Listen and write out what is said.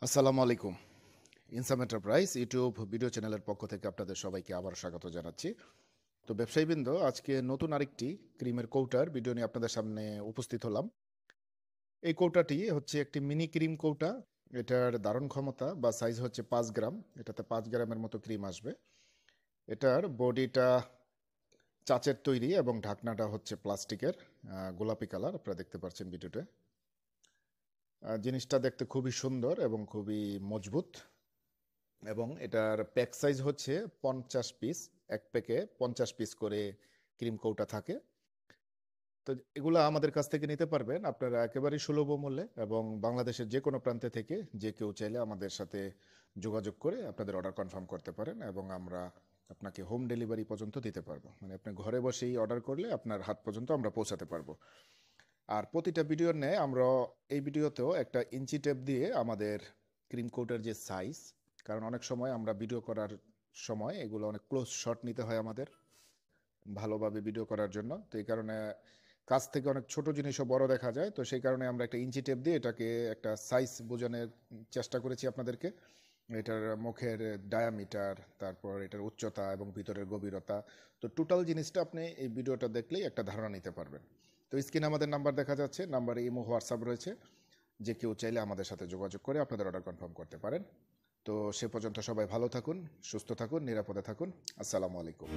আসসালামু আলাইকুম। ইনসাম enterprise YouTube video চ্যানেলের পক্ষ থেকে আপনাদের সবাইকে আবার স্বাগত জানাচ্ছি। তো ব্যবসায়ীবৃন্দ, আজকে নতুন আরেকটি ক্রিমের কৌটার ভিডিও নিয়ে আপনাদের সামনে উপস্থিত হলাম। এই কৌটাটি হচ্ছে একটি মিনি ক্রিম কৌটা। এটার ধারণ ক্ষমতা বা সাইজ হচ্ছে 5 গ্রাম। এটাতে 5 গ্রামের মতো ক্রিম আসবে। এটার বডিটা চাচের তৈরি এবং ঢাকনাটা হচ্ছে প্লাস্টিকের, গোলাপি কালার, আপনারা দেখতে পাচ্ছেন ভিডিওতে। জিনিসটা দেখতে খুবই সুন্দর এবং খুবই মজবুত। এবং এটার প্যাক সাইজ হচ্ছে 50 পিস। এক প্যাকে 50 পিস করে ক্রিম কৌটা থাকে। তো এগুলো আমাদের কাছ থেকে নিতে পারবেন আপনারা একেবারেই সুলভ মূল্যে, এবং বাংলাদেশের যে কোনো প্রান্তে থেকে যে কেউ চাইলে আমাদের সাথে যোগাযোগ করে আপনাদের অর্ডার কনফার্ম করতে পারেন, এবং আমরা আপনাকে হোম ডেলিভারি পর্যন্ত দিতে পারবো। মানে আপনি ঘরে বসেই অর্ডার করলে আপনার হাত পর্যন্ত আমরা পৌঁছাতে পারবো। আর প্রতিটা ভিডিওর ন্যায় আমরা এই ভিডিওতেও একটা ইঞ্চি টেপ দিয়ে আমাদের ক্রিম কোটের যে সাইজ, কারণ অনেক সময় আমরা ভিডিও করার সময় এগুলো অনেক ক্লোজ শট নিতে হয় আমাদের ভালোভাবে ভিডিও করার জন্য। তো এই কারণে কাছ থেকে অনেক ছোট জিনিসও বড় দেখা যায়। তো সেই কারণে আমরা একটা ইঞ্চি টেপ দিয়ে এটাকে একটা সাইজ বোঝানোর চেষ্টা করেছি আপনাদেরকে। এটার মুখের ডায়ামিটার, তারপর এটার উচ্চতা এবং ভিতরের গভীরতা। তো টোটাল জিনিসটা আপনি এই ভিডিওটা দেখলেই একটা ধারণা নিতে পারবেন। তো স্ক্রিনে আমাদের নাম্বার দেখা যাচ্ছে, নাম্বারে ইমো হোয়াটসঅ্যাপ রয়েছে। যে কেউ চাইলে আমাদের সাথে যোগাযোগ করে আপনাদের অর্ডার কনফার্ম করতে পারেন। তো সে পর্যন্ত সবাই ভালো থাকুন, সুস্থ থাকুন, নিরাপদে থাকুন। আসসালামু আলাইকুম।